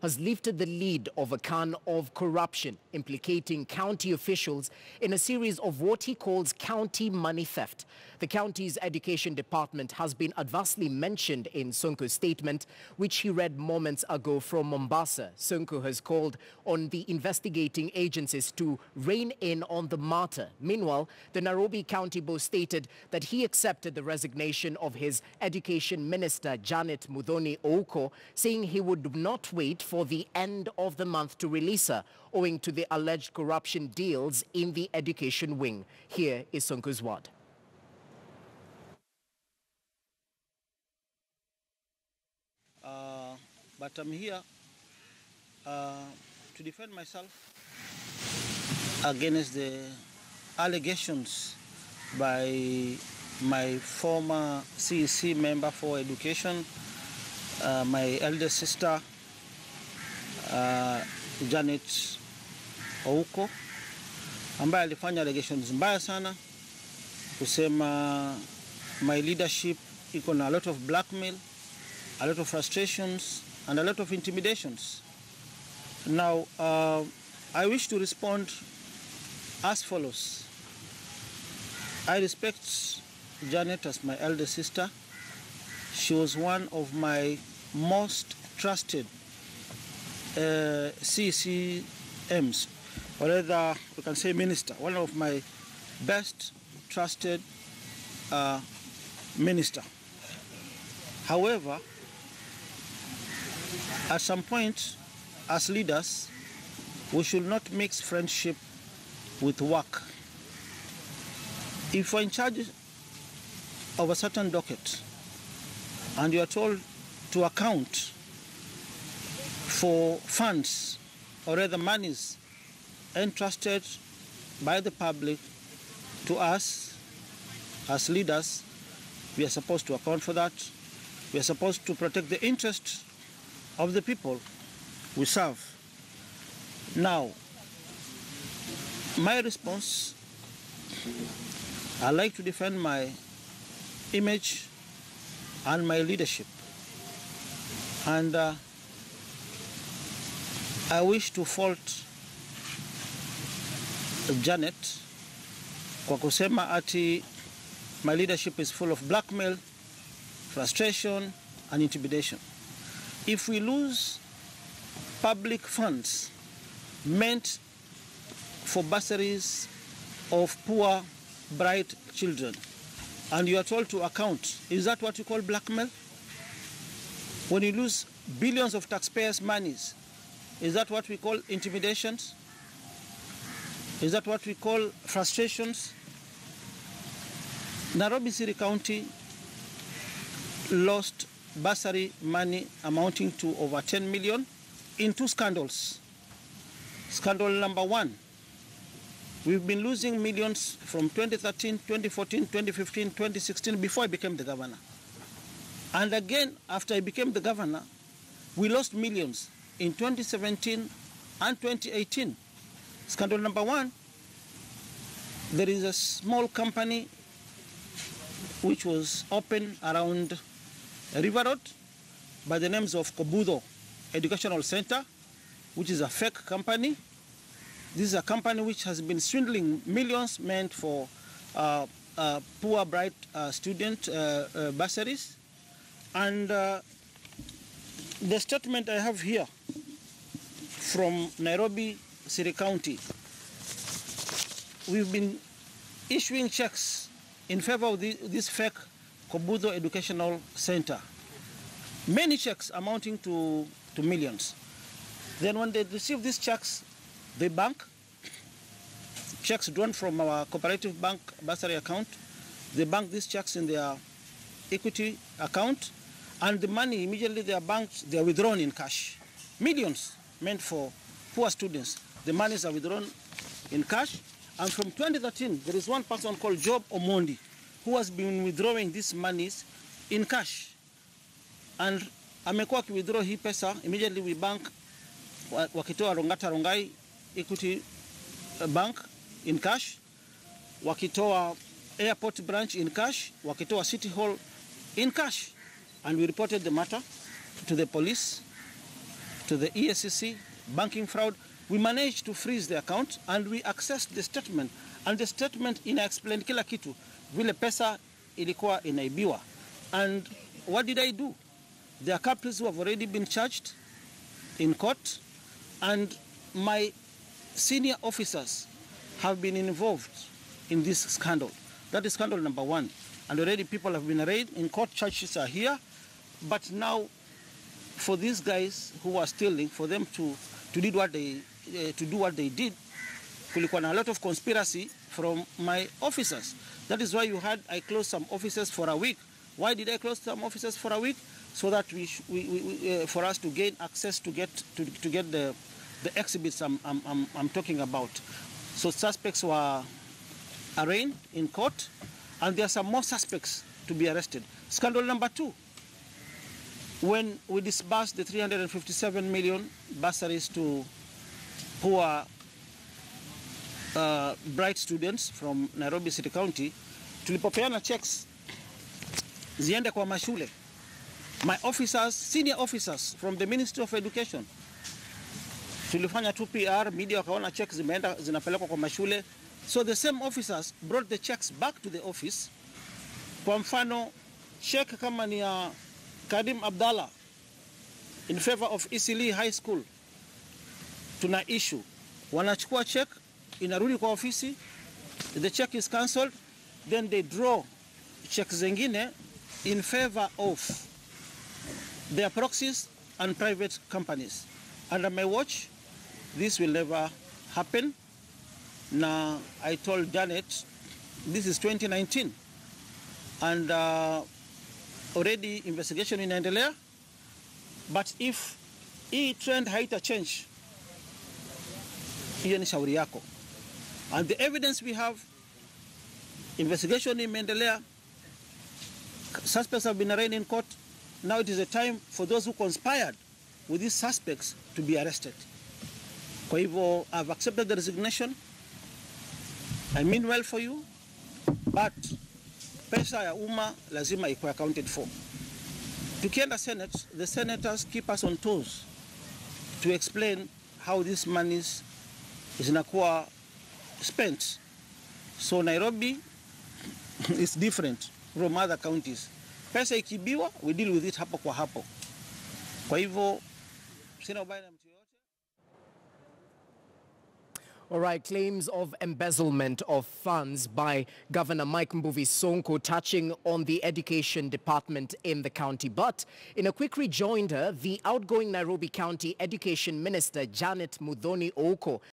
has lifted the lead of a can of corruption implicating county officials in a series of what he calls county money theft. The county's education department has been adversely mentioned in Sonko's statement, which he read moments ago from Mombasa. Sonko has called on the investigating agencies to rein in on the matter. Meanwhile, the Nairobi County boss stated that he accepted the resignation of his Education Minister Janet Muthoni Ouko, saying he would not wait for the end of the month to release her, owing to the alleged corruption deals in the education wing. Here is Sonko's word. But I'm here to defend myself against the allegations by my former CEC member for education, my elder sister, Janet Ouko, ambaye alifanya allegations mbaya sana kusema my leadership iko na a lot of blackmail, a lot of frustrations, and a lot of intimidations. Now, I wish to respond as follows. I respect Janet as my elder sister. She was one of my most trusted CCMs, or rather we can say minister, one of my best trusted minister. However, at some point, as leaders, we should not mix friendship with work. If you're in charge of a certain docket and you are told to account for funds or rather monies entrusted by the public to us as leaders, we are supposed to account for that. We are supposed to protect the interests of the people we serve. Now, my response, I like to defend my image and my leadership. And I wish to fault Janet kwa kusema ati my leadership is full of blackmail, frustration, and intimidation. If we lose public funds meant for bursaries of poor, bright children, and you are told to account, is that what you call blackmail? When you lose billions of taxpayers' monies, is that what we call intimidations? Is that what we call frustrations? Nairobi City County lost bursary money amounting to over 10 million in two scandals. Scandal number one, we've been losing millions from 2013, 2014, 2015, 2016 before I became the governor. And again, after I became the governor, we lost millions in 2017 and 2018. Scandal number one, there is a small company which was open around River Road by the names of Kobudo Educational Center, which is a fake company. This is a company which has been swindling millions meant for poor, bright student bursaries. And the statement I have here from Nairobi City County, we've been issuing checks in favor of this fake Kobudo Educational Center. Many checks amounting to millions. Then when they receive these checks, they bank. Checks drawn from our cooperative bank bursary account, they bank these checks in their equity account, and the money immediately they are withdrawn in cash. Millions meant for poor students. The monies are withdrawn in cash. And from 2013, there is one person called Job Omondi who has been withdrawing these monies in cash. And amekuwa withdraw hii pesa, immediately we bank, wakitoa Rongata Rongai Equity Bank in cash, wakitoa Airport Branch in cash, wakitoa City Hall in cash. And we reported the matter to the police. to the ESCC, banking fraud. We managed to freeze the account and we accessed the statement. And the statement ina-explain kila kitu, vile pesa ilikuwa inaibiwa. And what did I do? There are couples who have already been charged in court, and my senior officers have been involved in this scandal. That is scandal number one. And already people have been arraigned in court, charges are here. But now, for these guys who are stealing, for them to do what they did, kulikuwa na a lot of conspiracy from my officers. That is why I closed some offices for a week. Why did I close some offices for a week? So that for us to gain access to get the exhibits I'm talking about. So suspects were arraigned in court, and there are some more suspects to be arrested. Scandal number two, when we disbursed the 357 million bursaries to poor bright students from Nairobi City County, tulipopeana checks ziende kwa mashule. My officers, senior officers from the Ministry of Education, tulifanya 2PR, media wakaona checks zinapelekwa kwa mashule. So the same officers brought the checks back to the office. Kwa mfano, check kama ni ya Kadim Abdallah in favor of Isili High School, tuna issue. Wanachukua check, inarudi kwa ofisi, the check is cancelled, then they draw checks zingine in favor of their proxies and private companies. Under my watch, this will never happen. Now, I told Janet, this is 2019, and already investigation inaendelea. But if hii trend haita change, hiyo ni shauri yako. And the evidence we have, investigation imeendelea, suspects have been arraigned in court. Now it is a time for those who conspired with these suspects to be arrested. Kwa hivyo, I've accepted the resignation. I mean well for you, but pesa ya umma lazima ikuwe accounted for. Tukienda Senate, the senators keep us on toes to explain how these monies zinakuwa spent. So Nairobi is different from other counties. Pesa ikibiwa, we deal with it hapo kwa hapo. Kwa hivyo, sina ubaya na mtu yote. All right, claims of embezzlement of funds by Governor Mike Mbuvi Sonko touching on the education department in the county. But in a quick rejoinder, the outgoing Nairobi County Education Minister, Janet Muthoni Oko,